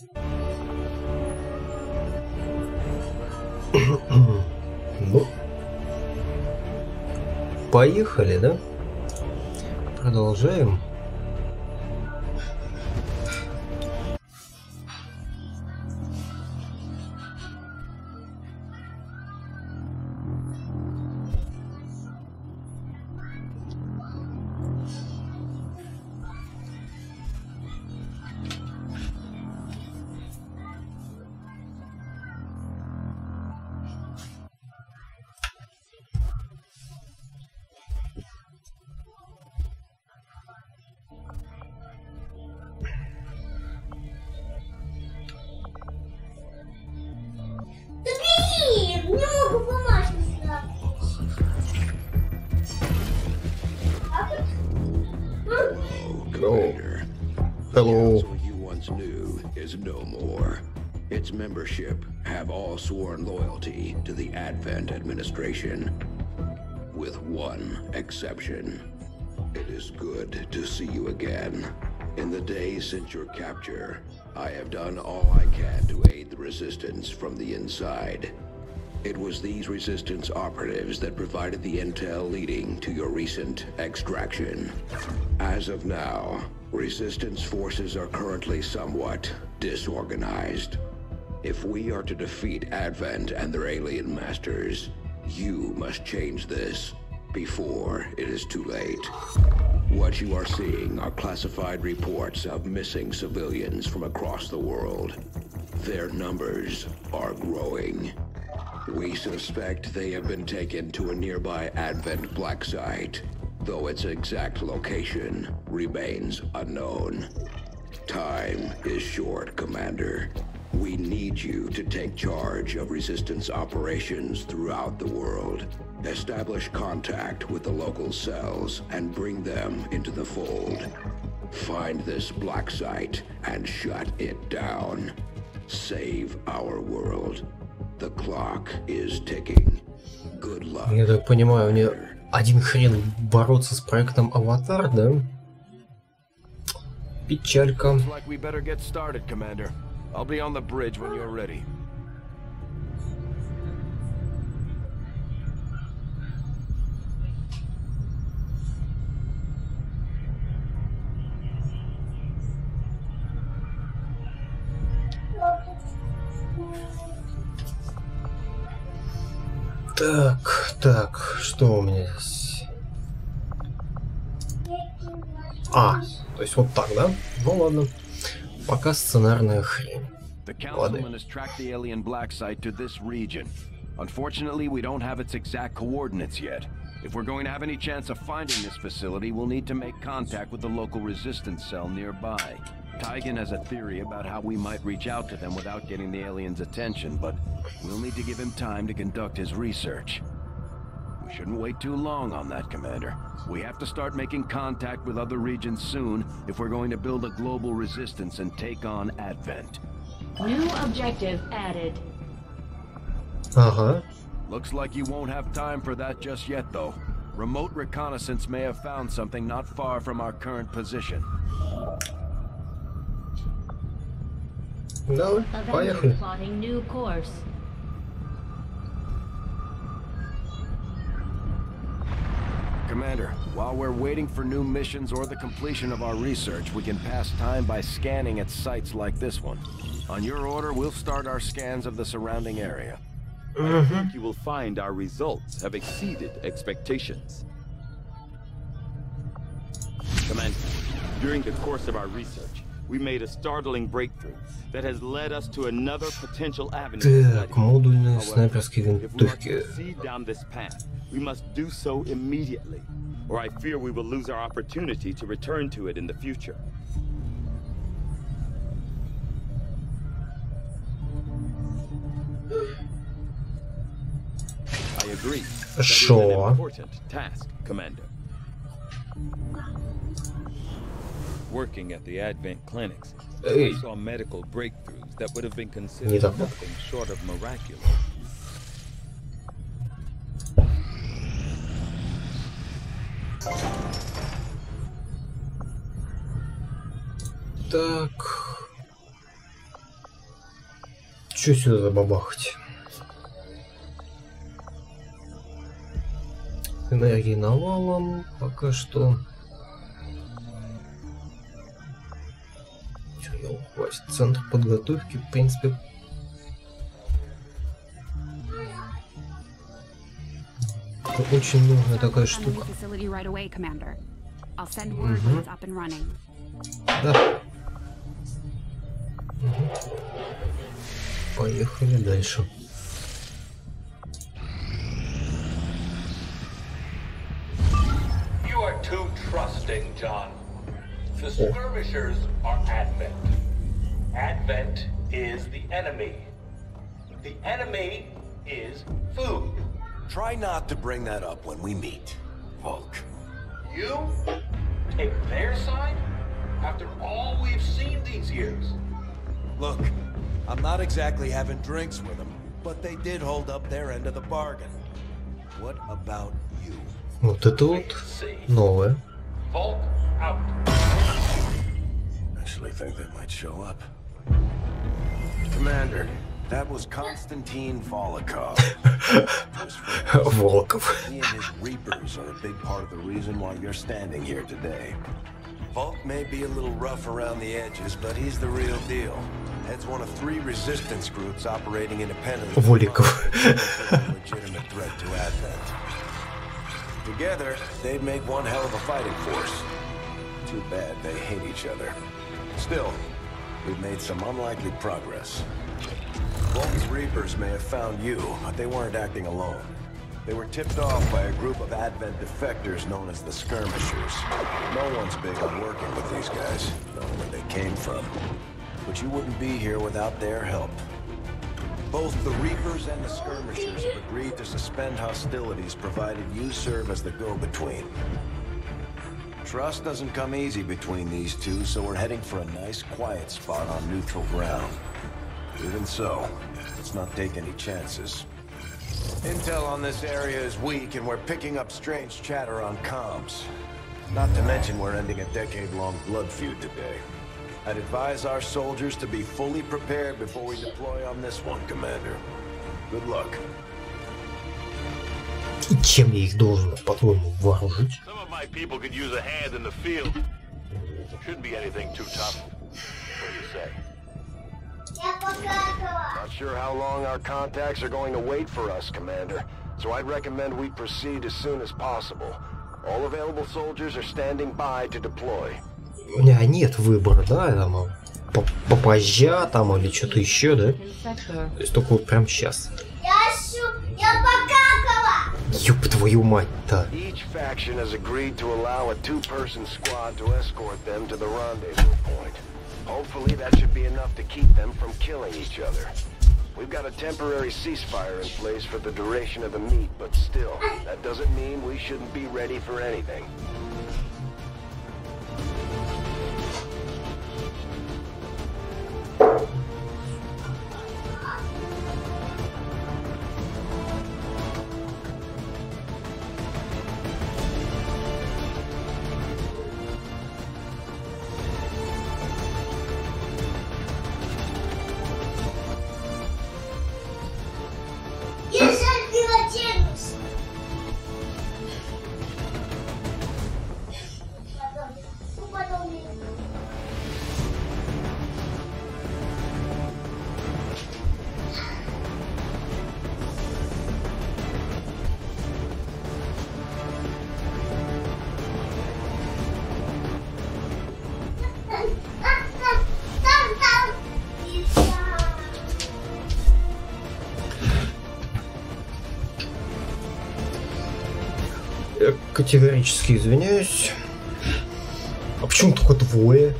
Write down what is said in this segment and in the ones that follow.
Ну, поехали, да? Продолжаем. Hello. You once knew is no more. Its membership have all sworn loyalty to the Advent administration, with one exception. It is good to see you again. In the days since your capture, I have done all I can to aid the resistance from the inside. It was these resistance operatives that provided the intel leading to your recent extraction. As of now, resistance forces are currently somewhat disorganized. If we are to defeat Advent and their alien masters, you must change this before it is too late. What you are seeing are classified reports of missing civilians from across the world. Their numbers are growing. We suspect they have been taken to a nearby Advent black site, though its exact location remains unknown. Time is short, Commander. We need you to take charge of resistance operations throughout the world. Establish contact with the local cells and bring them into the fold. Find this black site and shut it down. Save our world. The clock is ticking. Good luck. Я так понимаю, мне один хрен бороться с проектом Аватар, да? Печалька. Так, что у меня здесь? А, то есть вот так, да? Ну ладно. Пока сценарная хрень. Ладно. Unfortunately, we don't have its exact coordinates yet. If we're going to have any chance of finding this facility, we'll need to make contact with the local resistance cell nearby. Tygan has a theory about how we might reach out to them without getting the aliens' attention, but we'll need to give him time to conduct his research. We shouldn't wait too long on that, Commander. We have to start making contact with other regions soon if we're going to build a global resistance and take on Advent. New objective added. Looks like you won't have time for that just yet, though. Remote reconnaissance may have found something not far from our current position. Давай, поехали. Plotting new course. Commander, while we're waiting for new missions or the completion of our research, we can pass time by scanning at sites like this one. On your order, we'll start our scans of the surrounding area. I think you will find our results have exceeded expectations. Commander, during the course of our research, we made a startling breakthrough that has led us to another potential avenue. Так, модульные снайперские винтовки. If we are to proceed down this path, we must do so immediately, or I fear we will lose our opportunity to return to it in the future. I agree. That is an important task, Commander. Working at the Advent clinics, I saw medical breakthroughs that would have been considered nothing short of miraculous. Так. Что сюда забабахать? Энергии навалом пока что. Чё, хватит. Центр подготовки, в принципе. Это очень нужная такая штука. Да. Поехали дальше. You are too trusting, John. The skirmishers are Advent. Advent is the enemy. The enemy is food. Try not to bring that up when we meet, Volk. You take their side after all we've seen these years. Look, I'm not exactly having drinks with them, but they did hold up their end of the bargain. What about you? Вот это вот новое. Volk out. Actually think they might show up. Commander, that was Konstantin Volokov. Волков. He and his Reapers are a big part of the reason why you're standing here today. Volk may be a little rough around the edges, but he's the real deal. Heads one of 3 resistance groups operating independently. Воликов. Legitimate threat to Advent. Together, they'd make one hell of a fighting force. Too bad they hate each other. Still, we've made some unlikely progress. Volk's Reapers may have found you, but they weren't acting alone. They were tipped off by a group of Advent defectors known as the Skirmishers. No one's big on working with these guys, knowing where they came from. But you wouldn't be here without their help. Both the Reapers and the Skirmishers have agreed to suspend hostilities provided you serve as the go-between. Trust doesn't come easy between these two, so we're heading for a nice, quiet spot on neutral ground. Even so, let's not take any chances. Intel on this area is weak, and we're picking up strange chatter on comms. Not to mention we're ending a decade-long blood feud today. I'd advise our soldiers to be fully prepared before we deploy on this one, Commander. Good luck. И чем я их должен, по-твоему, вооружить? Some of my people could use a hand in the field. Shouldn't be anything too tough. What do you say? Not sure how long our contacts are going to wait for us, Commander. So I'd recommend we proceed as soon as possible. All available soldiers are standing by to deploy. У меня нет выбора, да, там попозже там или что-то еще, да? То есть только вот прям сейчас. Я покакала! Ёб твою мать-то. Each faction has agreed to allow a 2-person squad to escort them to the rendezvous point. Hopefully that should be enough to keep them from killing each other. We've got a temporary ceasefire in place for the duration of the meet, but still, that doesn't mean we shouldn't be ready for anything. Я категорически извиняюсь. А почему только двое?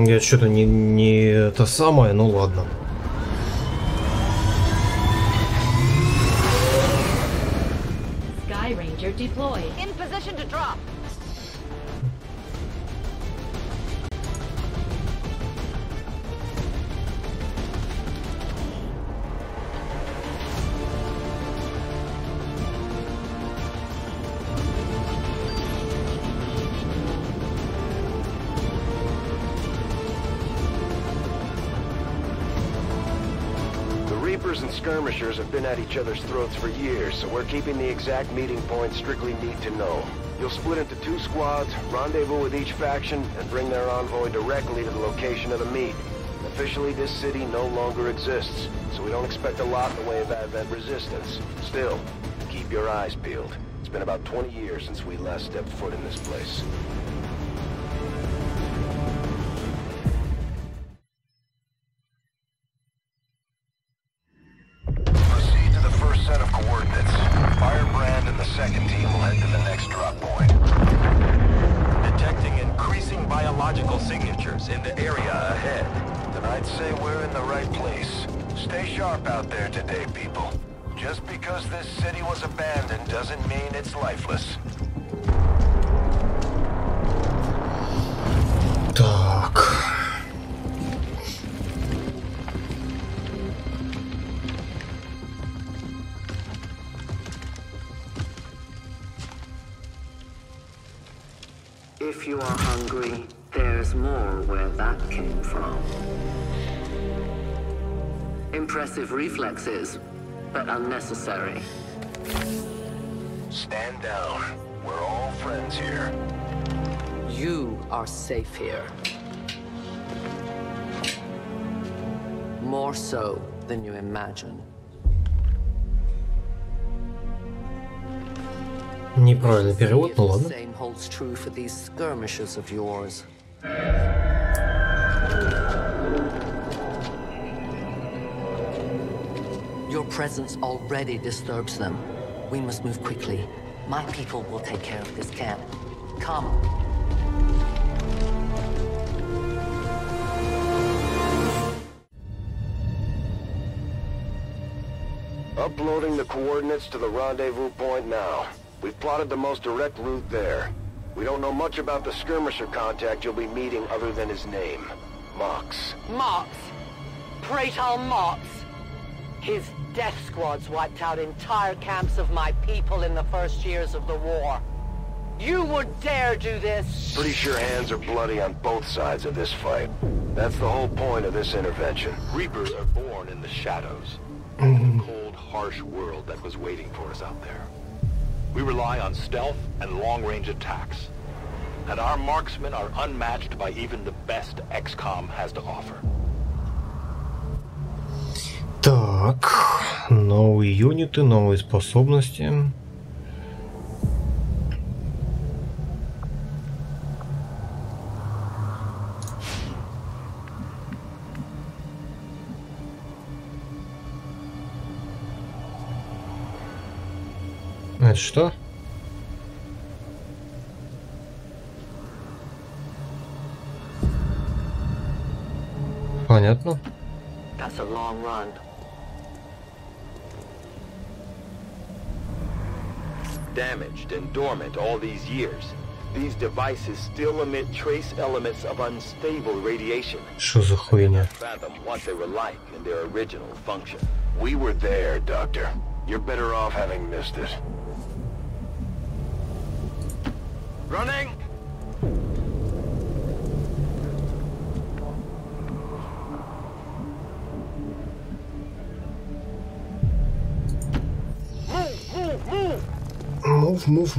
Я что-то не это самое, ну ладно. Sky Ranger deployed. In position to drop. Reapers and skirmishers have been at each other's throats for years, so we're keeping the exact meeting point strictly need to know. You'll split into 2 squads, rendezvous with each faction, and bring their envoy directly to the location of the meet. Officially, this city no longer exists, so we don't expect a lot in the way of Advent resistance. Still, keep your eyes peeled. It's been about 20 years since we last stepped foot in this place. Proceed to the first set of coordinates. Firebrand and the second team will head to the next drop point. Detecting increasing biological signatures in the area ahead. Then I'd say we're in the right place. Stay sharp out there today, people. Just because this city was abandoned doesn't mean it's lifeless. Так. If you are hungry, there's more where that came from. Impressive reflexes, but unnecessary. Stand down. We're all friends here. You are safe here. More so than you imagine. Неправильный перевод, ну ладно. Same holds true for these skirmishers of yours. Your presence already disturbs them. We must move quickly. My people will take care of this camp. Come. Uploading the coordinates to the rendezvous point now. We've plotted the most direct route there. We don't know much about the skirmisher contact you'll be meeting other than his name. Mox. Mox? Praetal Mox? His death squads wiped out entire camps of my people in the first years of the war. You would dare do this? Pretty sure hands are bloody on both sides of this fight. That's the whole point of this intervention. Reapers are born in the shadows. The cold, harsh world that was waiting for us out there. We rely on stealth and long-range attacks. And our marksmen are unmatched by even the best XCOM has to offer. Так, новые юниты, новые способности. Это что? Понятно. That's a long run. Damaged and dormant all these years, these devices still emit trace elements of unstable radiation. Что за хуйня? Fathom what they were like in their original function. We were there, Doctor. You're better off having missed it. Running! Move.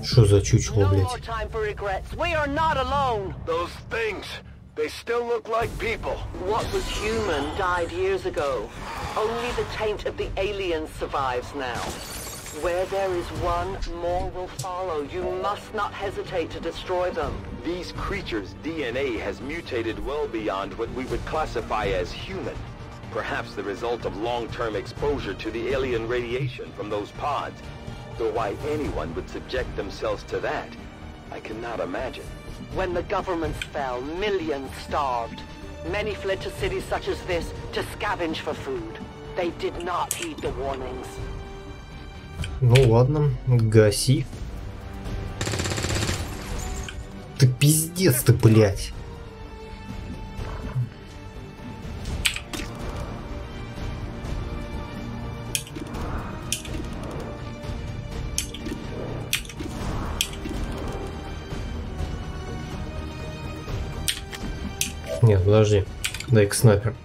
Что за чучело, блядь? No more time for regrets. We are not alone. Those things, they still look like people. What was human died years ago. Only the taint of the aliens survives now. Where there is one, more will follow. You must not hesitate to destroy them. These creatures' DNA has mutated well beyond what we would classify as human. Perhaps the result of long-term exposure to the alien radiation from those pods. Though why anyone would subject themselves to that, I cannot imagine. When the governments fell, millions starved. Many fled to cities such as this to scavenge for food. They did not heed the warnings. Ну ладно, гаси. Ты пиздец ты, блядь. Нет, подожди. Дай-ка снайпер.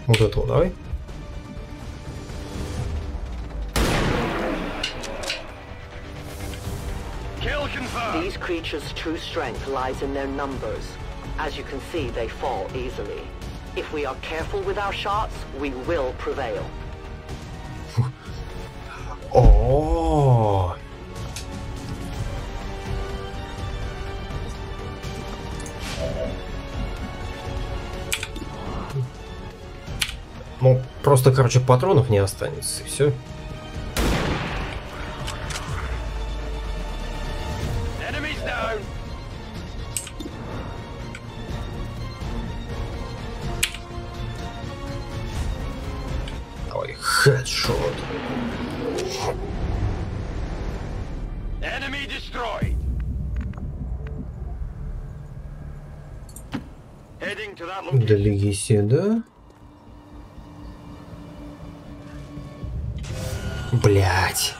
Вот этого давай. These creatures' true strength lies in their numbers. As you can see, they fall easily. If we are careful with our shots, we will prevail. О. Ну, просто, короче, патронов не останется, и все. Ой, хедшот. Enemy destroyed. Heading to that location. Долеги сюда. Блять.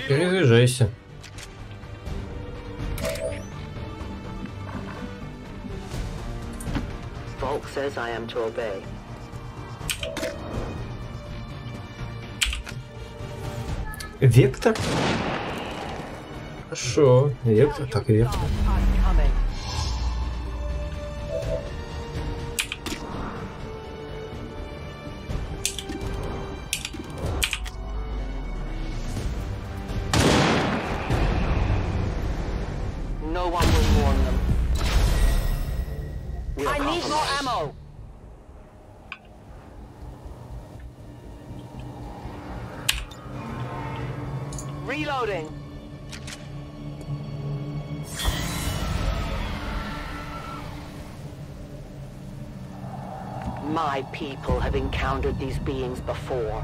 Перезаряжайся. Volk says I am to obey. Вектор? Хорошо. Вектор, так, вектор. No one will warn them. I need more ammo. Reloading. My people have encountered these beings before.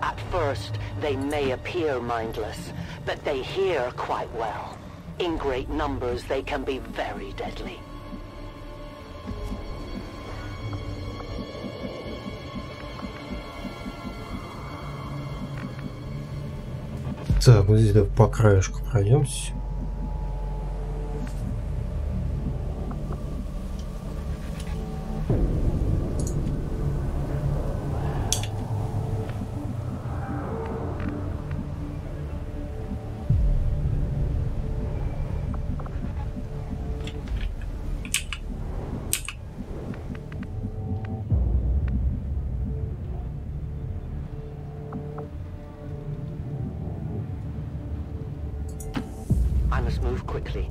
At first, they may appear mindless, but they hear quite well. In great numbers, they can be very deadly. Так, вот здесь да, по краешку пройдемся. I must move quickly.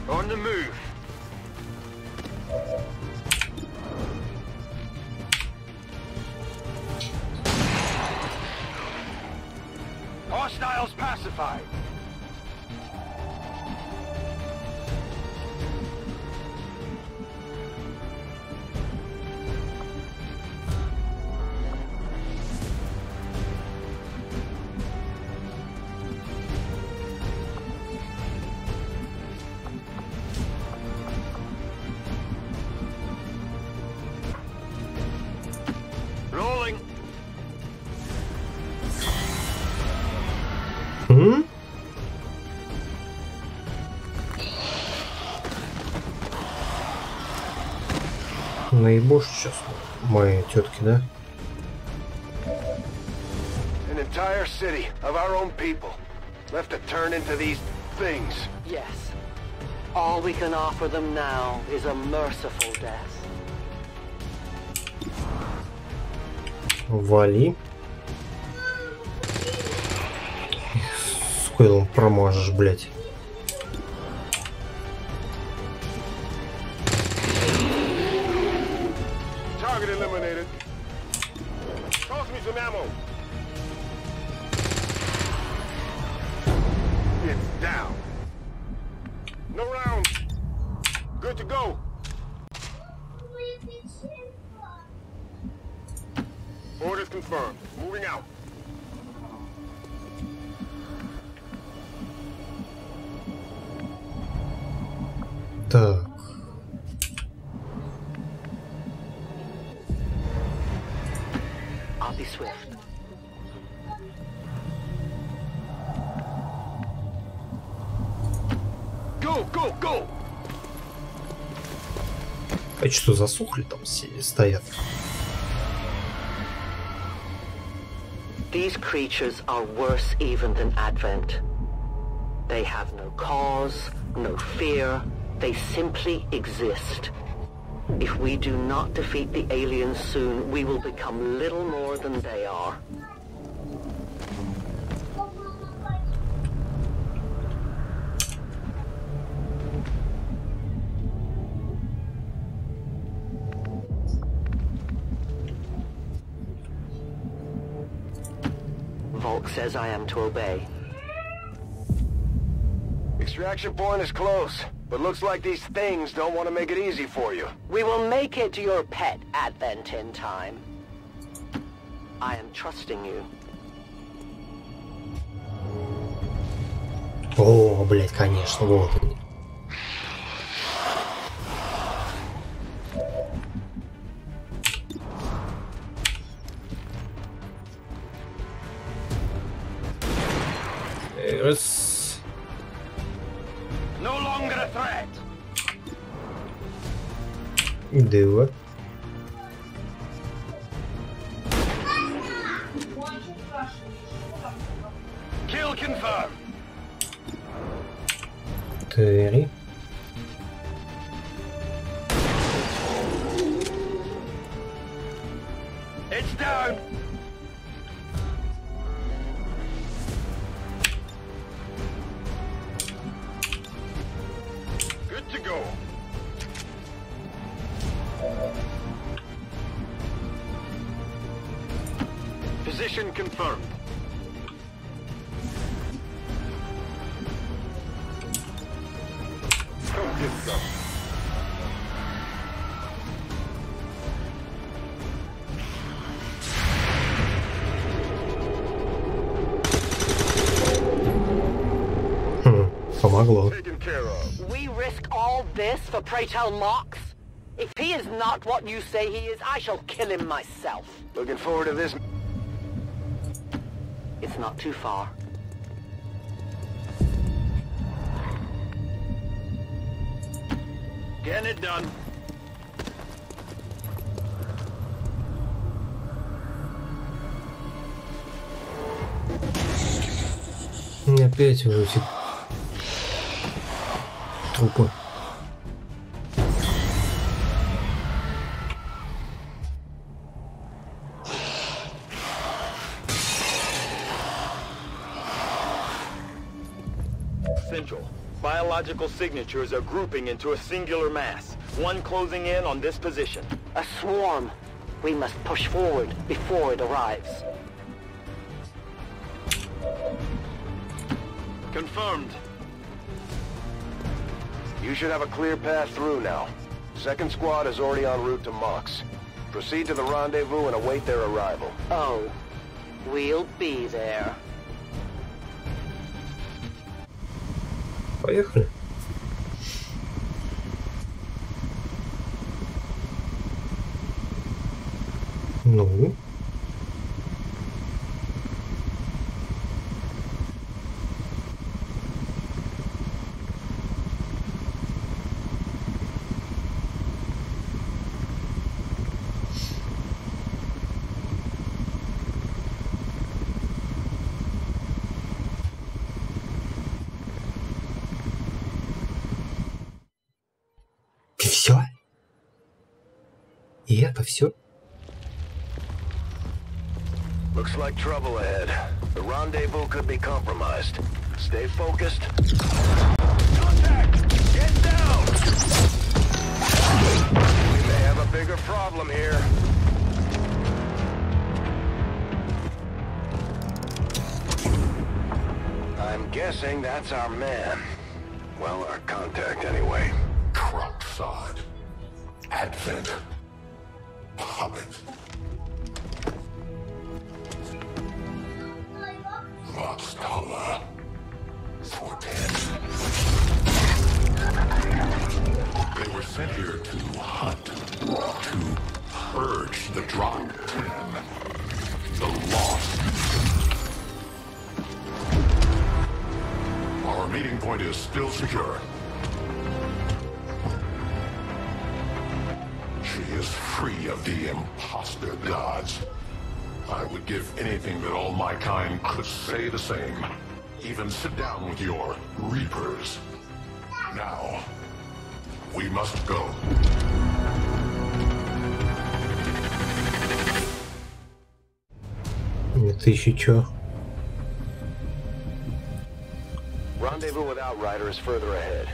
On the move. Hostiles pacified. Rolling. Наебошь сейчас моей тетки, да? An entire city of our own people left to turn into these things. Yes. All we can offer them now is a merciful death. Вали. С койлом проможешь, блять. Target eliminated. Toss me some ammo. Так. I'll be swift. Go, go, go! А что, засохли там стоят? These creatures are worse even than Advent. They have no cause, no fear. They simply exist. If we do not defeat the aliens soon, we will become little more than they are. Volk says I am to obey. Extraction point is close, but looks like these things don't want to make it easy for you. We will make it to your pet, Advent, in time. I am trusting you. О, блядь, конечно, вот они. Раз. No longer a threat. Два. Kill confirmed. Три. It's down. Good to go. Position confirmed. Go get some. Помогло. Taken care of. We risk all this for pray tell Mox? If he is not what you say he is, I shall kill him myself. Looking forward to this. It's not too far. Getting it done. И опять вот эти трупы. Central. Biological signatures are grouping into a singular mass. One closing in on this position. A swarm. We must push forward before it arrives. Confirmed. You should have a clear path through now. Second squad is already en route to Mox. Proceed to the rendezvous and await their arrival. Oh, we'll be there. Поехали. Ну. Все? И это все? Looks like trouble ahead. The rendezvous could be compromised. Stay focused. Contact! Get down! We may have a bigger problem here. I'm guessing that's our man. Well, our contact anyway. Crop sod. Advent. Hobbit. Monstella. For dead. Our meeting point is still secure. She is free of the imposter gods. I would give anything that all my kind could say the same. Even sit down with your reapers. Now, we must go. Это еще чё? Rendezvous with Outrider is further ahead.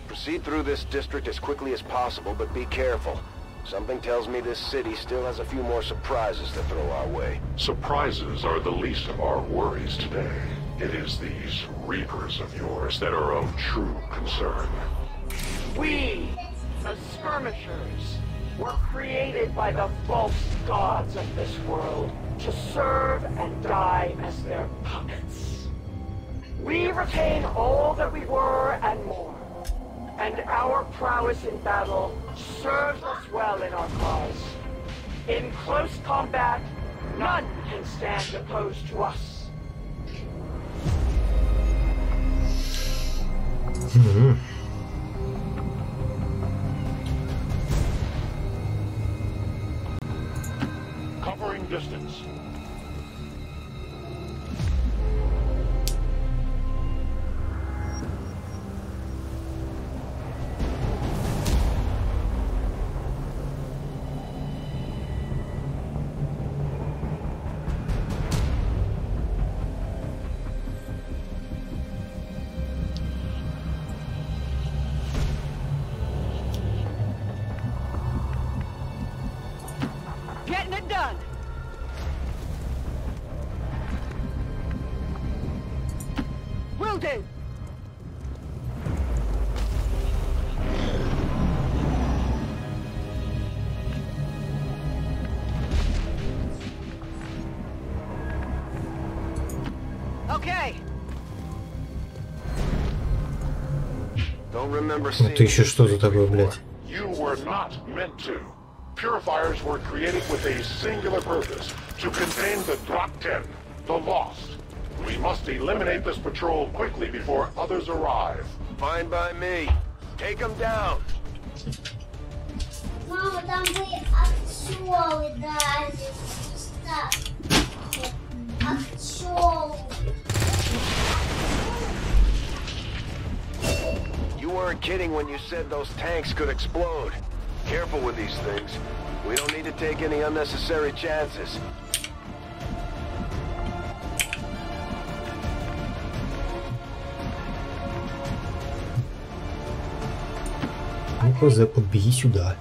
Proceed through this district as quickly as possible, but be careful. Something tells me this city still has a few more surprises to throw our way. Surprises are the least of our worries today. It is these reapers of yours that are of true concern. We, the skirmishers, were created by the false gods of this world to serve and die as their puppets. We retain all that we were and more, and our prowess in battle serves us well in our cause. In close combat, none can stand opposed to us. Covering distance. Getting it done. Will do. Okay. Don't remember Это еще что за такое, блядь? You were not meant to. Purifiers were created with a singular purpose, to contain the Drop 10, the Lost. We must eliminate this patrol quickly before others arrive. Fine by me. Take them down. Мама, там были акчелы даже. Акчелы. You weren't kidding when you said those tanks could explode. Careful with these things. We don't need to take any unnecessary chances. Ну-ка, Зе, подбеги сюда.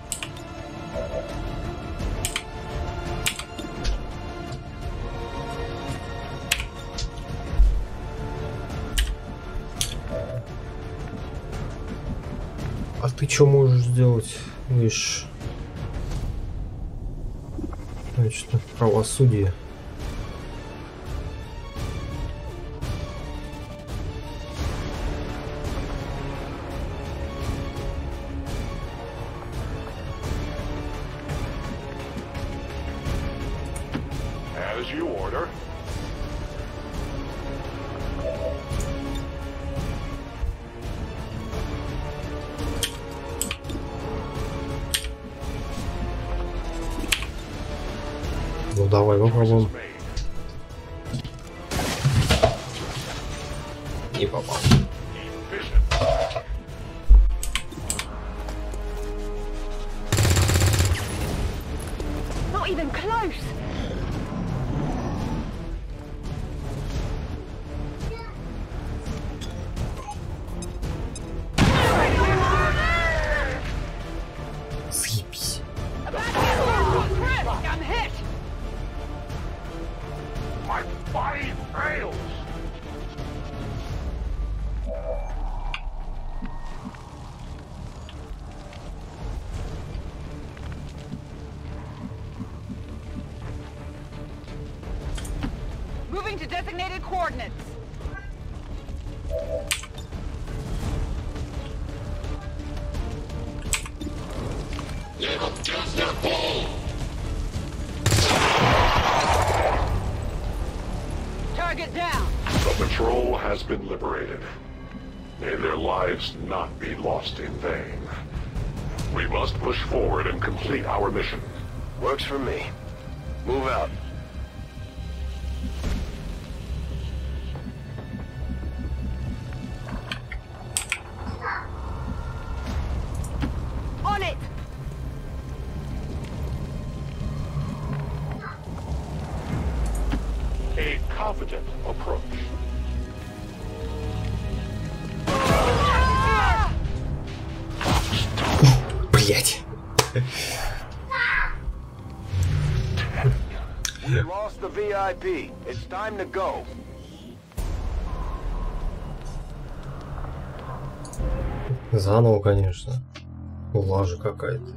А ты что можешь сделать? Видишь, значит, правосудие. As you order. Ну давай попробуем. Не попал. Not even close. Съебись. I'm hit. My body fails. Moving to designated coordinates. Target down. The patrol has been liberated. May their lives not be lost in vain. We must push forward and complete our mission. Works for me. Move out. On it! A confident approach. Блять. We lost the VIP. It's time to go. Заново, конечно. Лажа какая-то.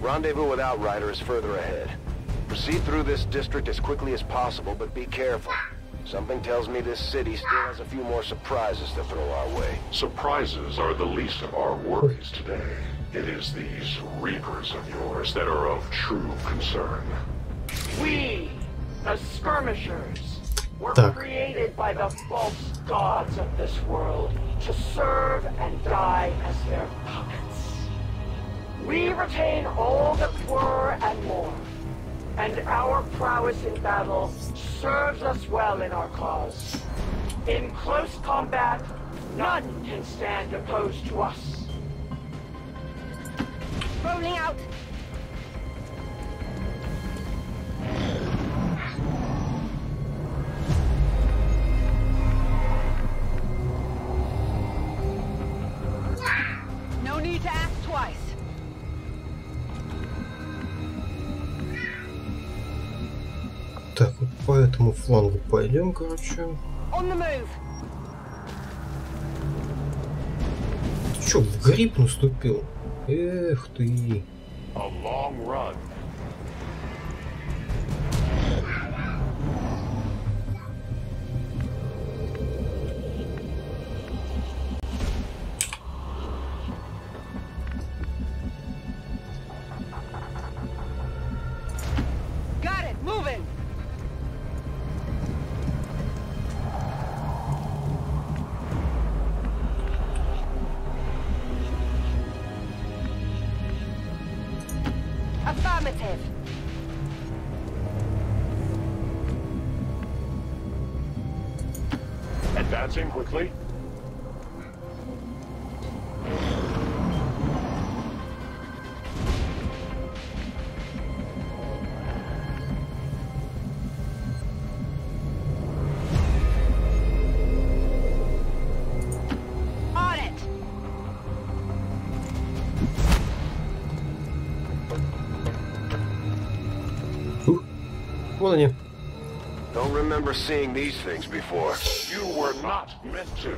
Rendezvous with Outrider is further ahead. Proceed through this district as quickly as possible, but be careful. Something tells me this city still has a few more surprises to throw our way. Surprises are the least of our worries today. It is these Reapers of yours that are of true concern. We, the skirmishers, were Так. created by the false gods of this world to serve and die as their puppets. We retain all that were and more, and our prowess in battle serves us well in our cause. In close combat, none can stand opposed to us. Rolling out! No need to ask twice. Так, вот по этому флангу пойдем, короче. On the move. Ты чё, в гриб наступил? Эх ты. A long run. Got it, moving. Affirmative. Advancing quickly. On it. Вон они. Don't remember seeing these things before. You were not meant to.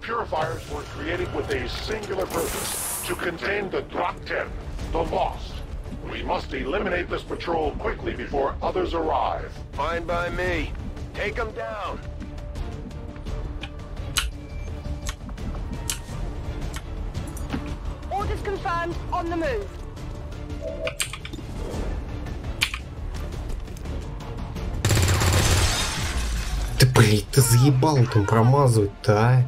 Purifiers were created with a singular purpose, to contain the Drak-10, the Lost. We must eliminate this patrol quickly before others arrive. Fine by me. Take them down. Orders confirmed. On the move. Да блин, ты заебал там промазывать-то, а?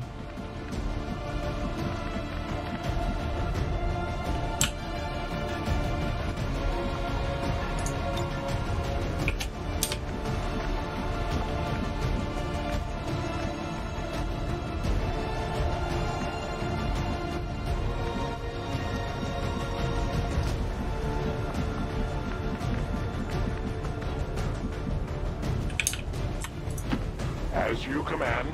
As you command.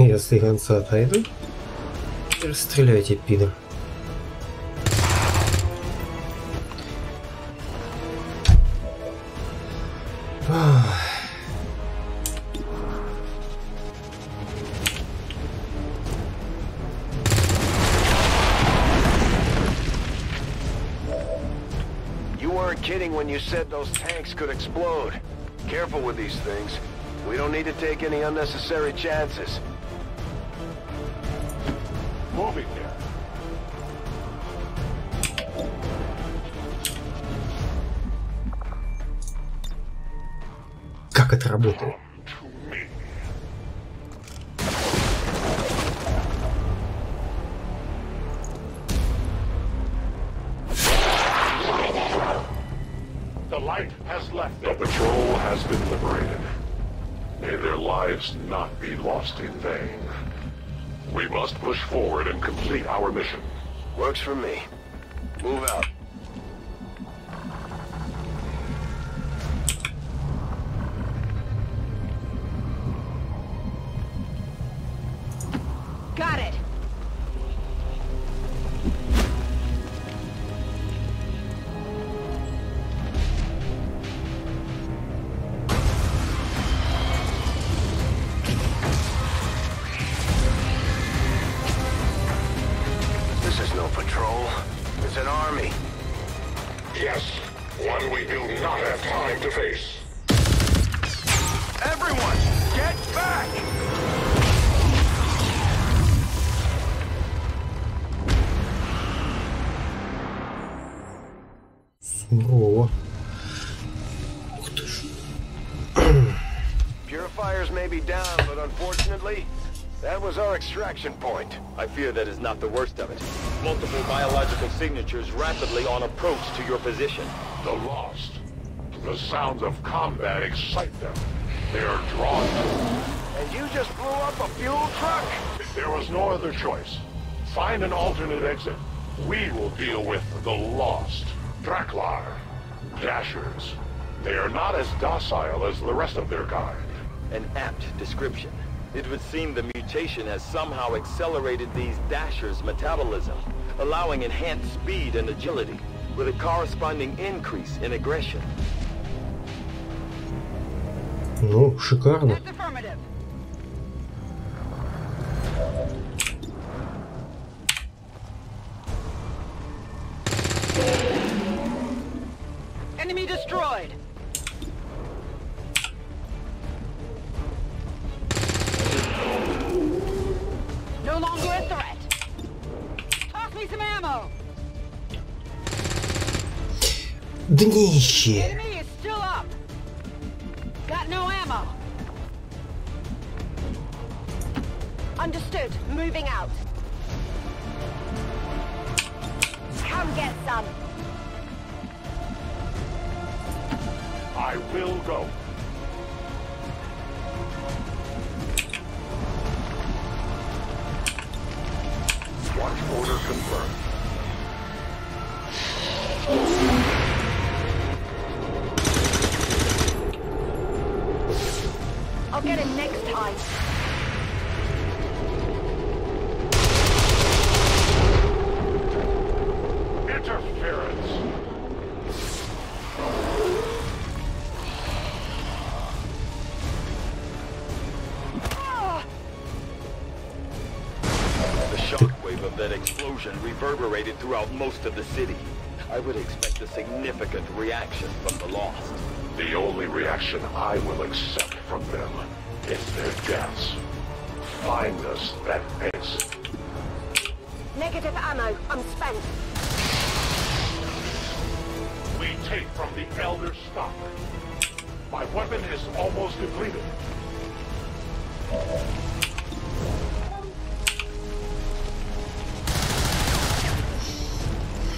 Если гонца отойду, расстреляйте, пидор. Kidding when you said those tanks could explode. Careful with these things. We don't need to take any unnecessary chances. Moving here. Как это работает? The patrol has been liberated. May their lives not be lost in vain. We must push forward and complete our mission. Works for me. Move out. Got it. Yes, one we do not have time to face. Everyone, get back! Сурово. Ух ты ж. Purifiers may be down, but unfortunately, that was our extraction point. I fear that is not the worst of it. Multiple biological signatures rapidly on approach to your position. The lost. The sounds of combat excite them. They are drawn to it. And you just blew up a fuel truck? There was no other choice. Find an alternate exit. We will deal with the lost. Draklar. Dashers. They are not as docile as the rest of their kind. An apt description. It would seem the mutation has somehow accelerated these Dashers' metabolism, allowing enhanced speed and agility, with a corresponding increase in aggression. Ну, шикарно. Enemy destroyed. No longer a threat. Toss me some ammo. Днище. Enemy is still up. Got no ammo. Understood. Moving out. Come get some. I will go. Watch order confirmed. I'll get him next time. Interference. The shockwave of that explosion reverberated throughout most of the city. I would expect a significant reaction from the lost. The only reaction I will accept from them is their deaths. Find us that exit. Negative ammo. I'm spent. We take from the Elder stock. My weapon is almost depleted.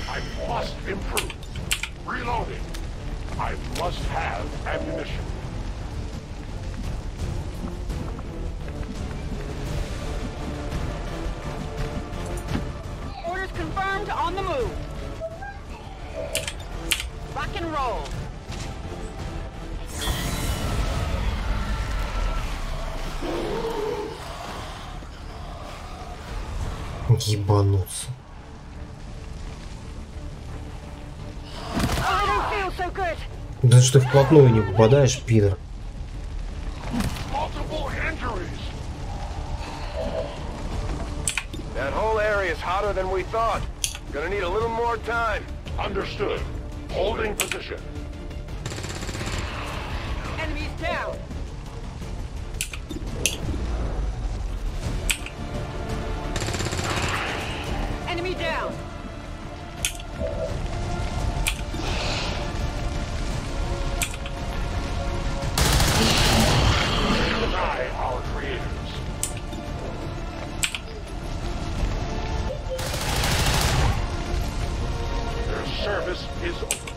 I must improve. Reloading. I must have ammunition. Orders confirmed. On the move. Rock and roll. Ебануться. Да что ты вплотную не попадаешь, пидор. That whole area is hotter than we thought. Gonna need a little more time. Understood. Holding position. Enemies down. Enemy down. Deny our creators. Their service is over.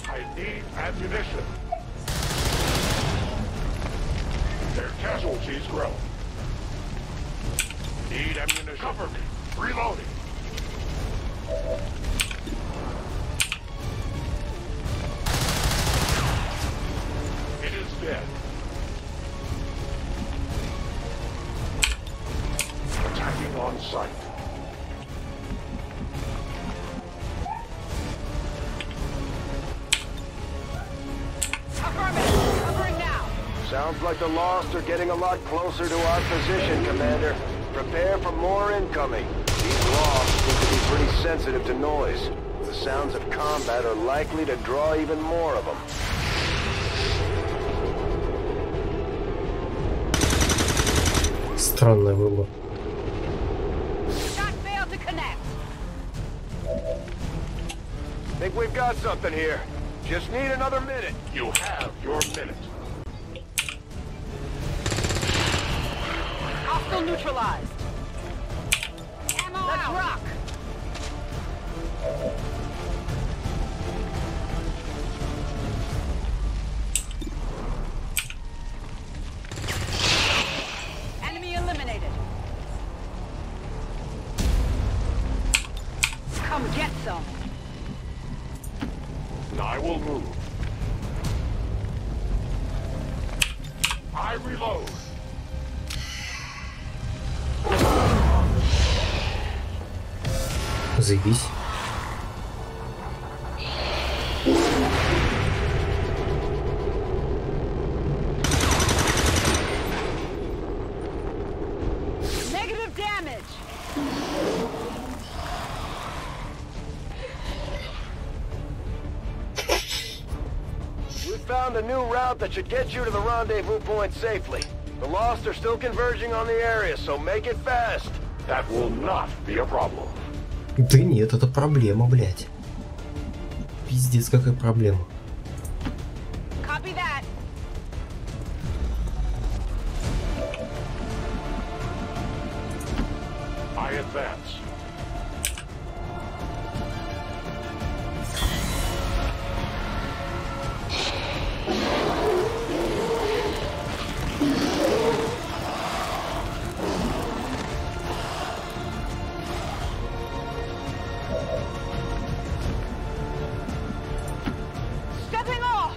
I need ammunition. Their casualties grow. Need ammunition. Cover me. Reloading. It is dead. Attacking on sight. Covering now. Sounds like the Lost are getting a lot closer to our position, Commander. Prepare for more incoming. These Lost seem to be pretty sensitive to noise. The sounds of combat are likely to draw even more of them. Странный выбор. Shot failed to connect. Think we've got something here. Just need another minute. You have your minute. Hostile neutralized. Ammo Let's out. Rock. Enemy eliminated. Come get some. I will move. I reload. Заебись. Negative damage. We found a new route that should get you to the rendezvous point safely. The Lost are still converging on the area, so make it fast. That will not be a problem. Да нет, это проблема, блядь. Пиздец, какая проблема. Copy that. I advance. Stepping off.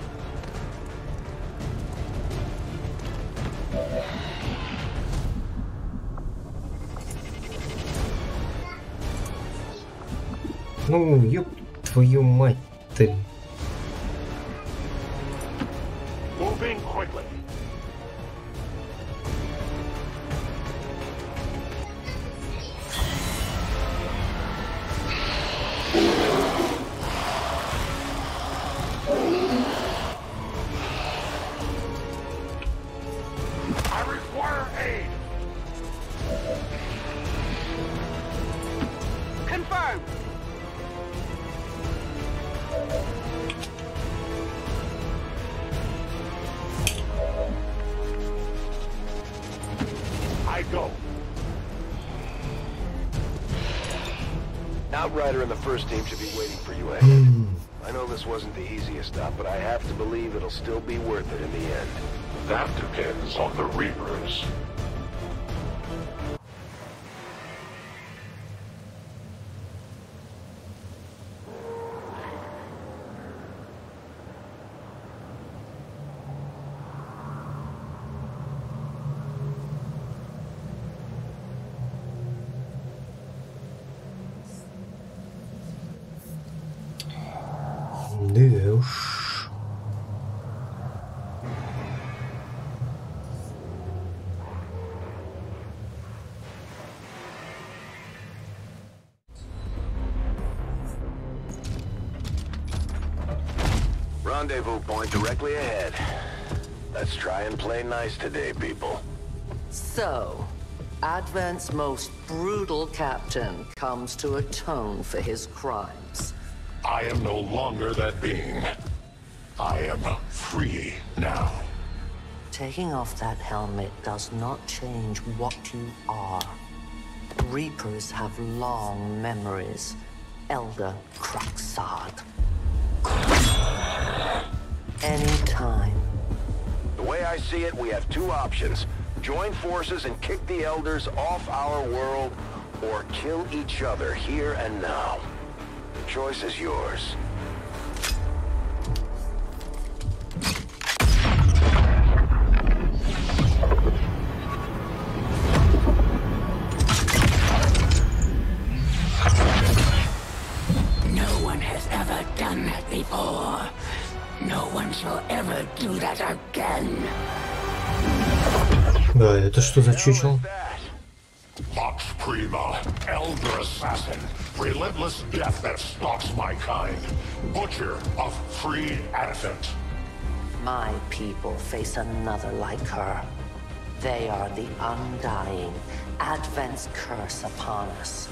Ну, ёб твою мать-то. Moving quickly. I require aid. Confirmed. I go. Outrider and the first team should be waiting for you ahead. I know this wasn't the easiest stop, but I have to believe it'll still be worth it in the end. That depends on the Reapers. ж. Rendezvous point directly ahead. Let's try and play nice today, people. So, Advent's most brutal captain comes to atone for his crimes. I am no longer that being. I am free now. Taking off that helmet does not change what you are. Reapers have long memories. Elder Cracksod. Anytime. The way I see it, we have two options. Join forces and kick the Elders off our world, or kill each other here and now. The choice is yours. No one has ever done that before. No one shall ever do that again. Да, это что за чучело? Vox Prima, Elder Assassin, relentless death that stalks my kind, butcher of free Advent. My people face another like her. They are the undying, Advent's curse upon us.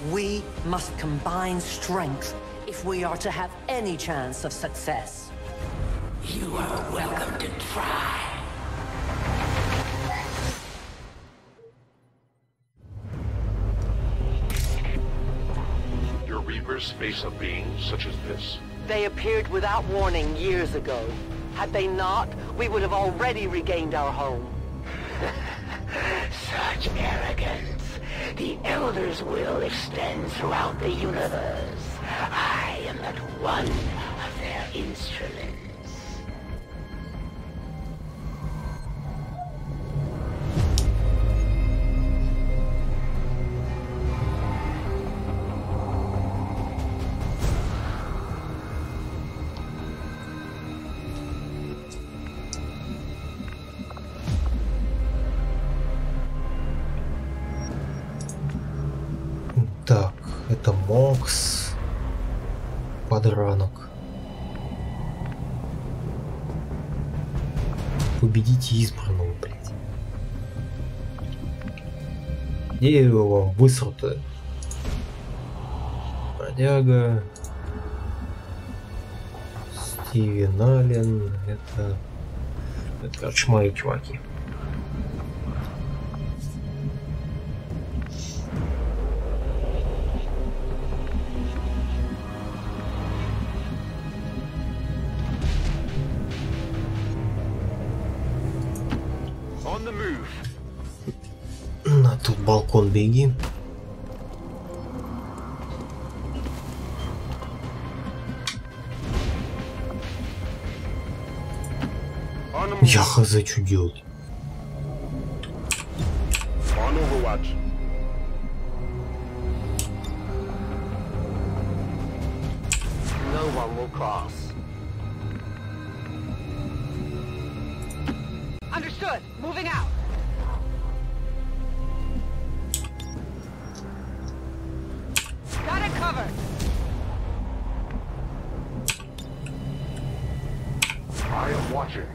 We must combine strength if we are to have any chance of success. You are welcome to try. Your Reapers face a being such as this? They appeared without warning years ago. Had they not, we would have already regained our home. Such arrogance. The Elder's will extends throughout the universe. I am but one of their instruments. Так, это Мокс. Подранок. Победите избранного, блядь. Где его высрут-то? Бродяга. Стивен Аллен. Это, короче, мои чуваки. На тут балкон беги. Я хз, что делать? No one will cross. Understood. Moving out. Got it covered. I am watching.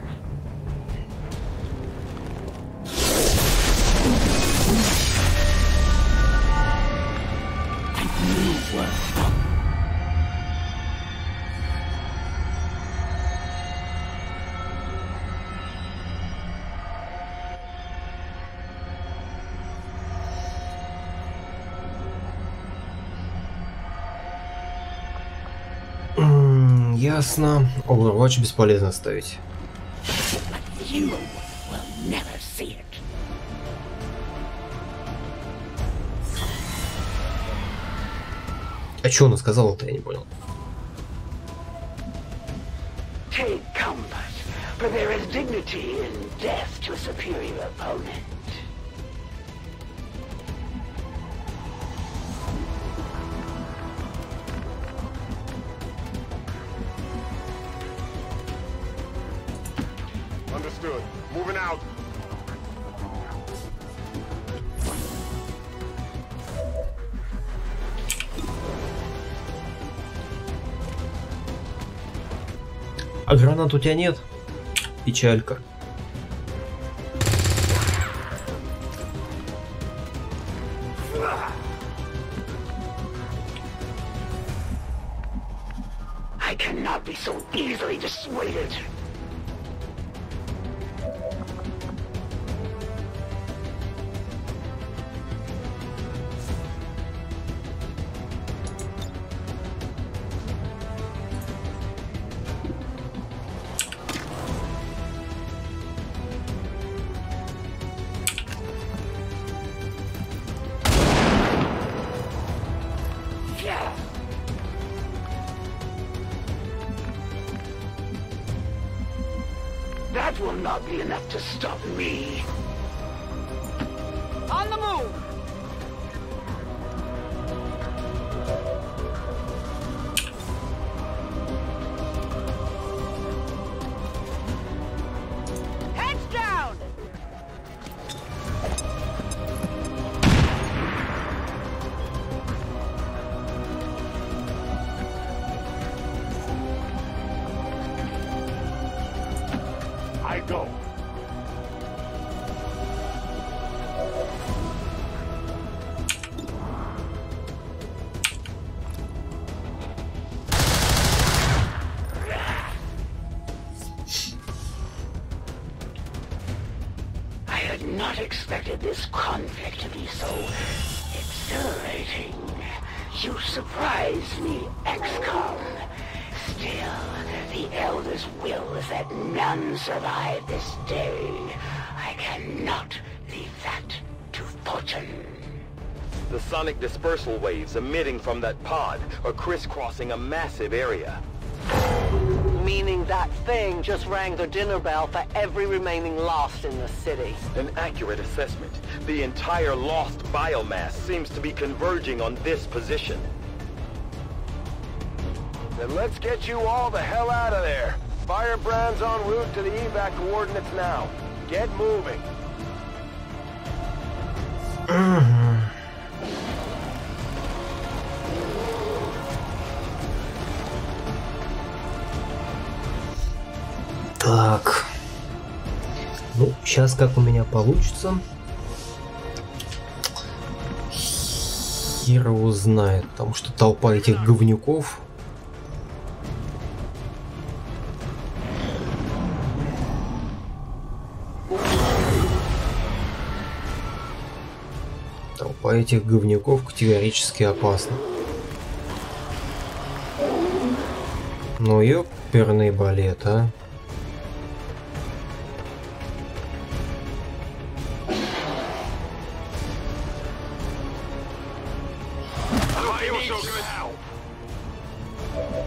Ясно. Overwatch бесполезно ставить. You will never see it. А что она сказала-то, я не понял. Take comfort, for there is dignity in death to a superior opponent. Understood. Moving out. А гранат у тебя нет? Печалька. I cannot be so easily dissuaded. That will not be enough to stop me. On the move! Heads down! I go. I had not expected this conflict to be so exhilarating. You surprised me, XCOM. Still, the Elder's will is that none survive this day. I cannot leave that to fortune. The sonic dispersal waves emitting from that pod are crisscrossing a massive area. Meaning that thing just rang the dinner bell for every remaining lost in the city. An accurate assessment. The entire lost biomass seems to be converging on this position. Then let's get you all the hell out of there. Firebrand's en route to the evac coordinates now. Get moving. Так. Ну, сейчас как у меня получится. Хер его знает, потому что толпа этих говнюков. Толпа этих говнюков категорически опасна. Ну ёперный балет, а.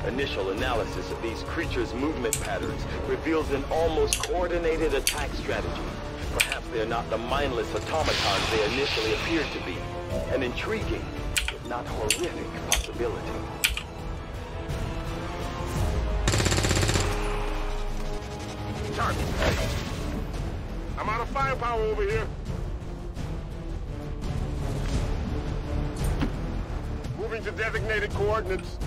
Initial analysis of these creatures' movement patterns reveals an almost coordinated attack strategy. Perhaps they're not the mindless automatons they initially appeared to be. An intriguing, if not horrific, possibility. I'm out of firepower over here. Moving to designated coordinates.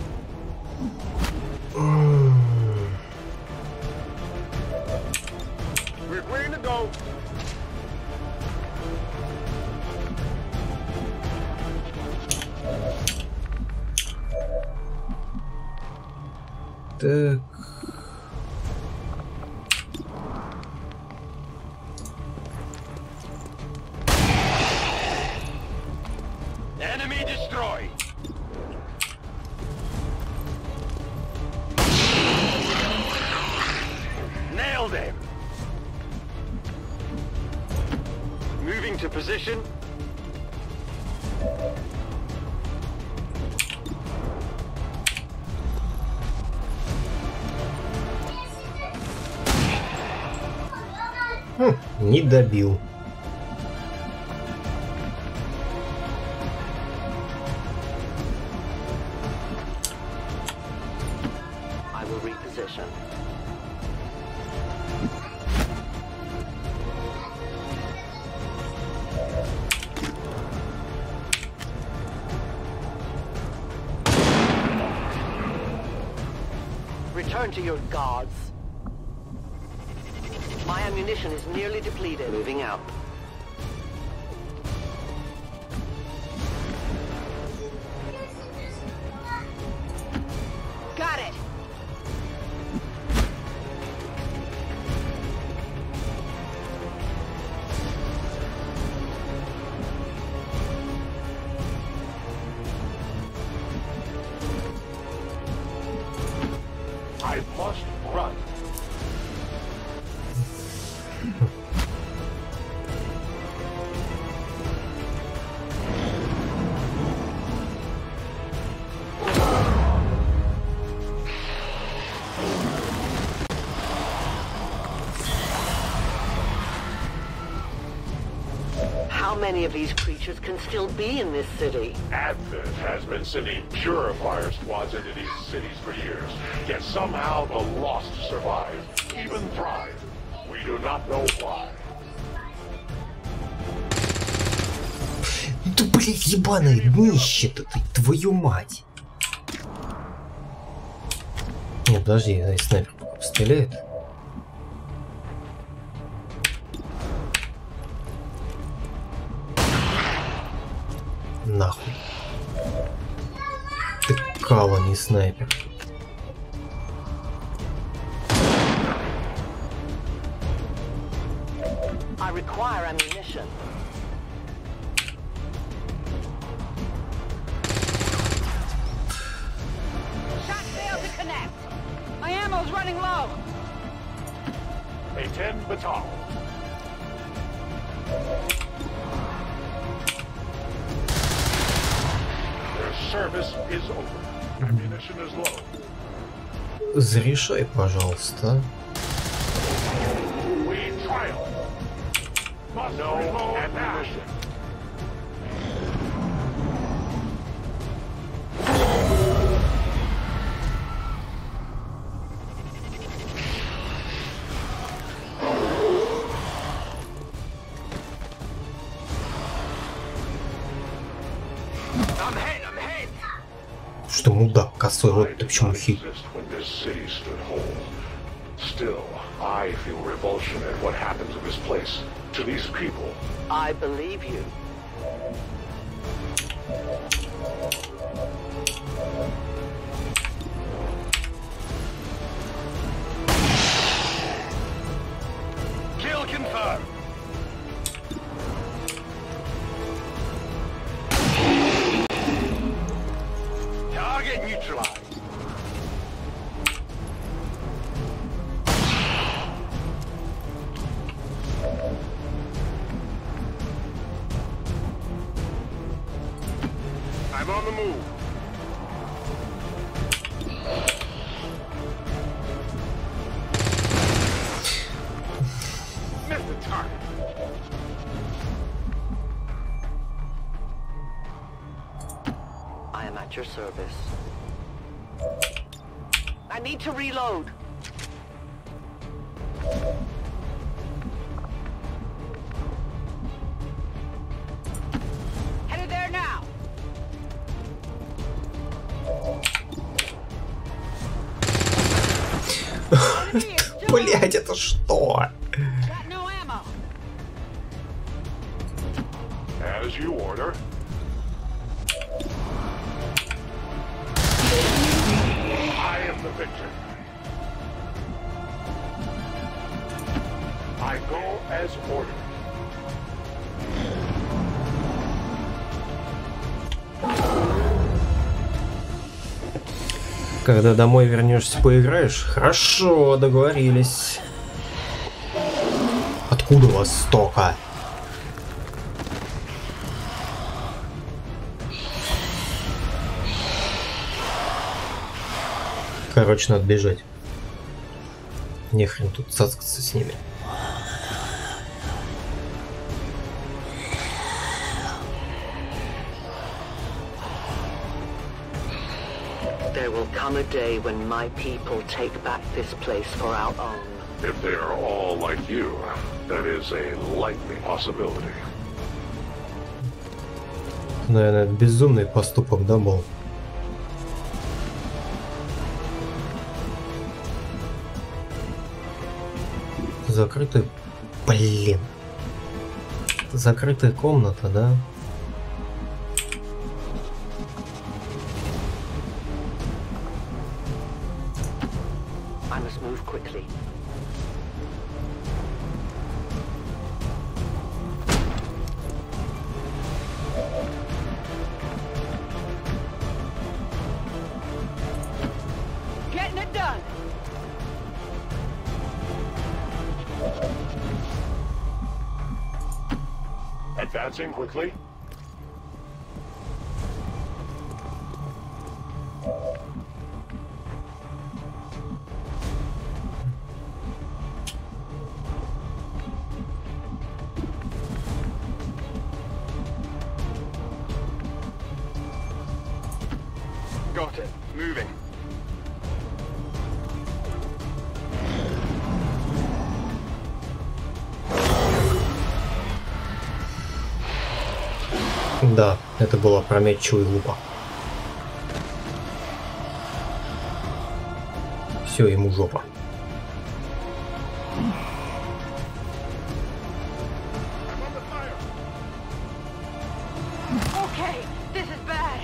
We're clear to go. Так. Enemy destroyed. Nailed him. Moving to position. Не добил. I will reposition. Turn to your gods. My ammunition is nearly depleted. Moving out. Got it. I must run. How many of these creatures can still be in this city? Advent has been sending purifier squads into these cities for years, yet somehow the lost survive, even thrive. We do not know why. Ну ты, блядь, ебаное днище-то ты, твою мать. Нет, подожди, снайпер стреляет. Нахуй. Ты кала, не снайпер. I require ammunition. Shot failed to connect. My ammo's running low. A 10 baton. Their service is over. Ammunition is low. Зарешай, пожалуйста. We triumph. Must no ammunition. Что мудак косой, вот ты почему хит. Still, I feel revulsion at what happened to this place, to these people. I believe you. Kill confirmed. Target neutralized. I'm on the move. Missed the target. I am at your service. I need to reload. Headed there now. Блять, это что? Got no ammo. As you order. I am the victor. I go as ordered. Когда домой вернешься, поиграешь? Хорошо, договорились. Откуда у вас столько? Короче, надо бежать. Нехрен тут цацкаться с ними. There will come a day when my people take back this place for our own. If they are all like you, that is a likely possibility. Наверное, безумный поступок, да, был? Закрытая... Блин. Закрытая комната, да? I must move quickly. Getting it done. Advancing quickly. Got it. Moving. Да, это было опрометчиво и глупо. Все, ему жопа. Okay, this is bad.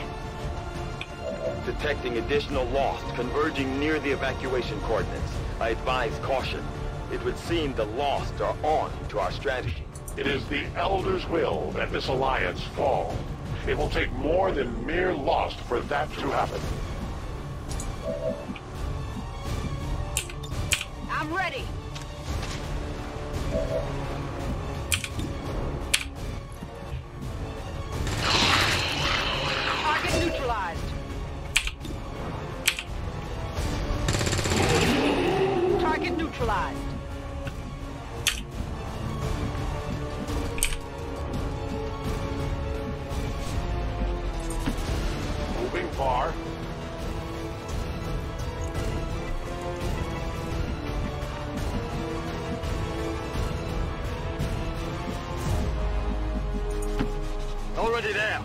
Detecting additional lost converging near the evacuation coordinates. I advise caution. It would seem the lost are on to our strategy. It is the Elder's will that this alliance fall. It will take more than mere lost for that to happen. I'm ready. Target neutralized. Target neutralized. Moving far. Already there.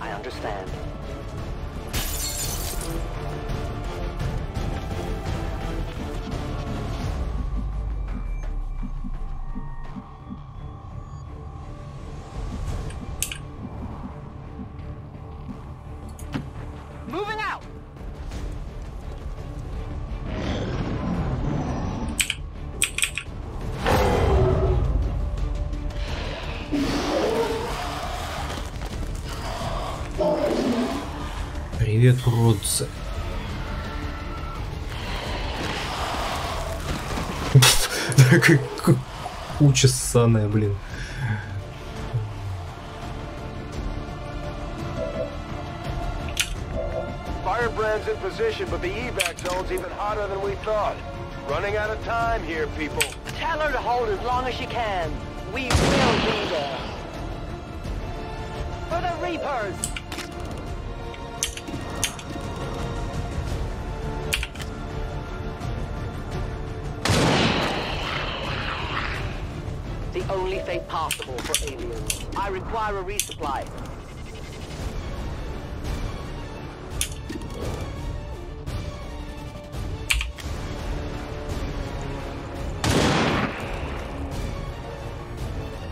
I understand. Moving out. Привет, уродцы. Куча ссаная, блин. Firebrand's in position, but the evac zone's even hotter than we thought. Running out of time here, people. Tell her to hold as long as she can. We will be there. For the Reapers. The only fate possible for aliens. I require a resupply.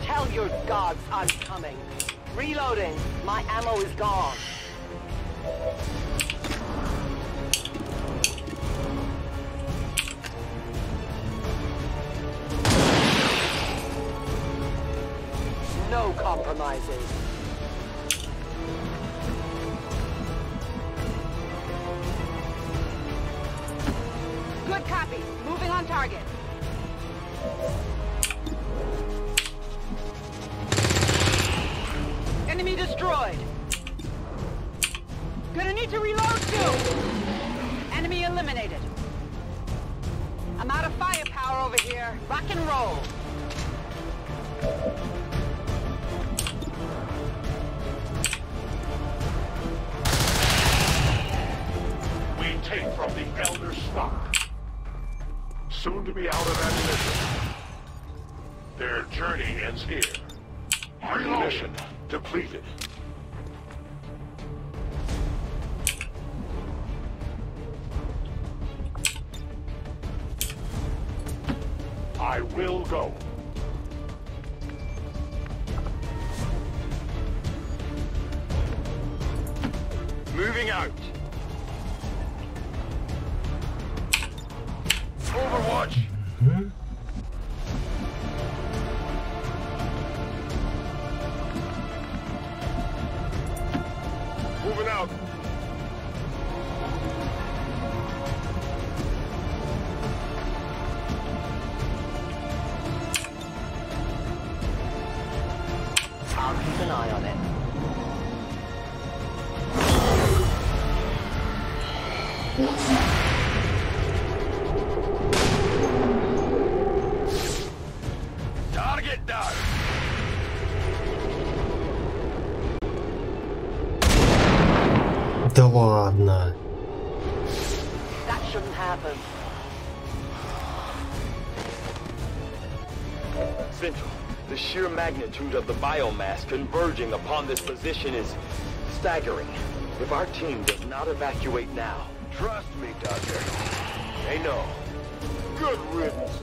Tell your gods I'm coming. Reloading. My ammo is gone. No compromises. Good copy. Moving on target. Enemy destroyed. Gonna need to reload too. Enemy eliminated. I'm out of firepower over here. Rock and roll. We take from the Elder stock. soon to be out of ammunition. Their journey ends here. Ammunition depleted. I will go. Moving out. Overwatch. Moving out. I'll keep an eye on it. Target down. Да ладно. That shouldn't happen. Central, the sheer magnitude of the biomass converging upon this position is staggering. If our team does not evacuate now, Trust me, Doctor. They know. good riddance.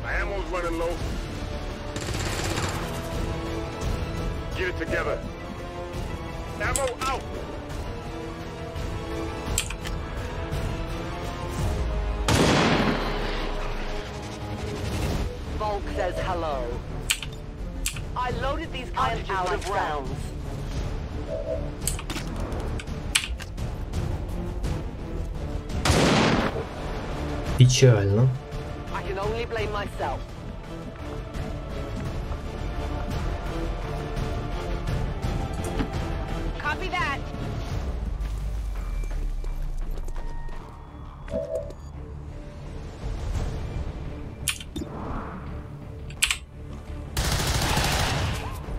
My ammo's running low. Get it together. Ammo out! Volk says hello. I loaded these cartridges out of rounds. Печально. I can only blame myself. Copy that.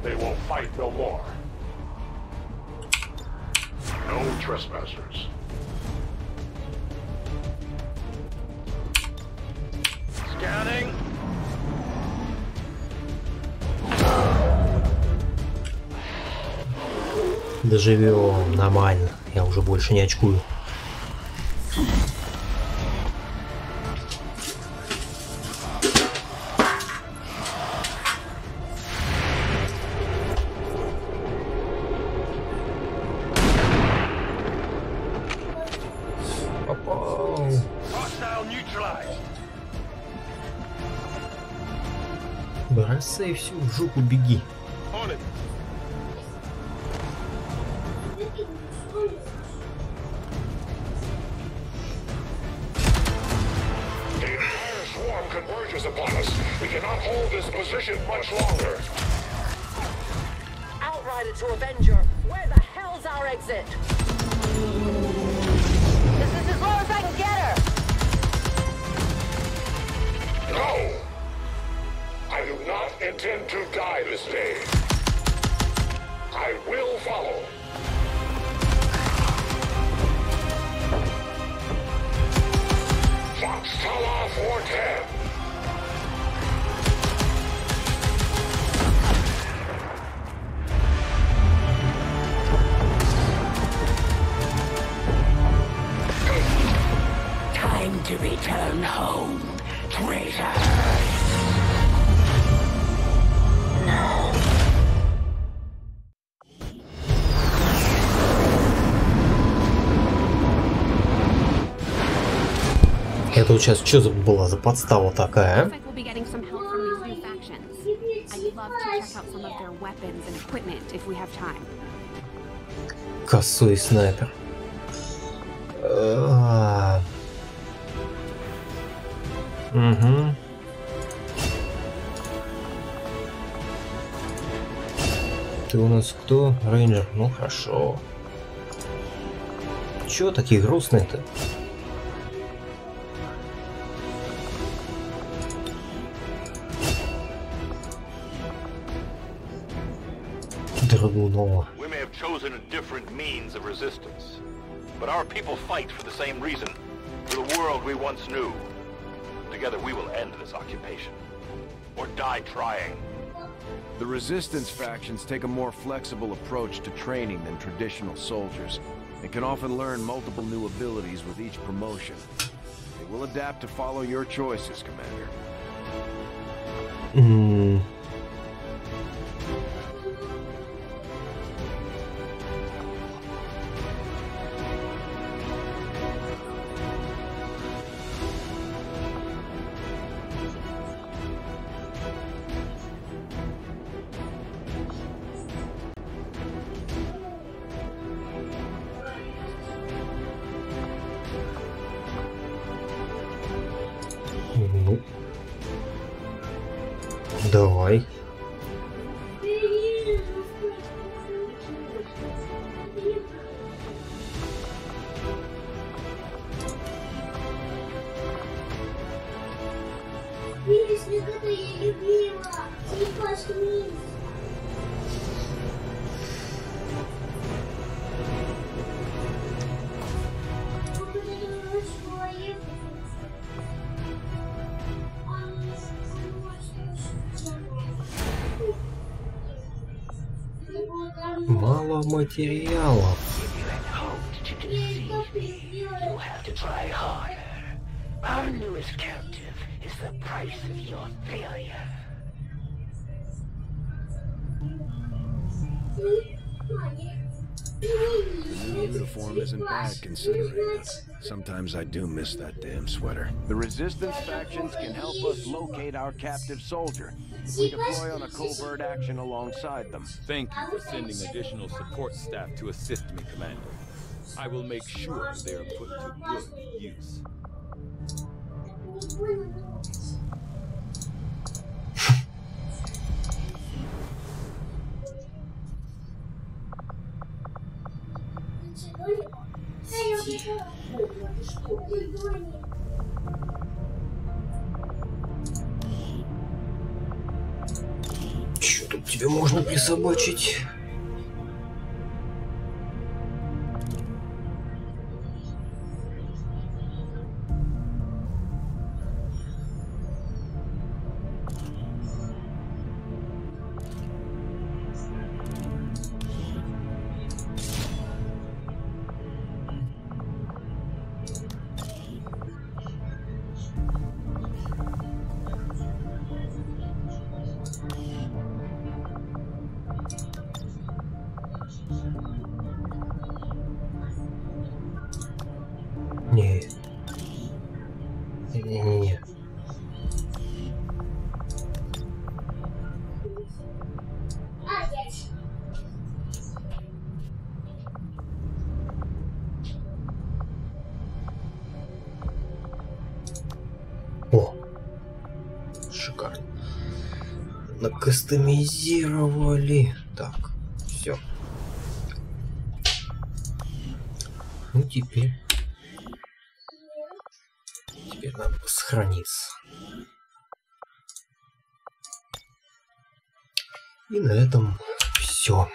They will fight no more. No trespassers. Scanning. Доживем, нормально. Я уже больше не очкую. Попал. Hostile neutralized. Бросай всю в жопу, беги. On it. The entire swarm converges upon us. We cannot hold this position much longer. Outrider to Avenger, where the hell's our exit? This is as low as I can get her! No! I do not intend to die this day. I will follow. Fox Tala 410. Time to return home, traitor. Это вот сейчас что была за подстава такая, а? Косой снайпер. Угу. Ты у нас кто? Рейнджер? Ну хорошо. Чё такие грустные-то? Драгунова. We may have chosen a different means of resistance, but our people fight for the same reason. to the world we once knew. Together we will end this occupation. Or die trying. The resistance factions take a more flexible approach to training than traditional soldiers, and can often learn multiple new abilities with each promotion. They will adapt to follow your choices, Commander. Ну, давай. Песня, которую я любила, сейчас вниз. Мало материала. You'll have to try harder. Our newest captive is the price of your failure. The new uniform isn't bad considering, but sometimes I do miss that damn sweater. The resistance factions can help us locate our captive soldier. We deploy on a covert action alongside them. Thank you for sending additional support staff to assist me, Commander. I will make sure they are put to good use. Чё тут тебе можно присобачить? Не-не-не. О, шикарно. Накастомизировали. Так, все. Ну теперь надо сохраниться. И на этом все.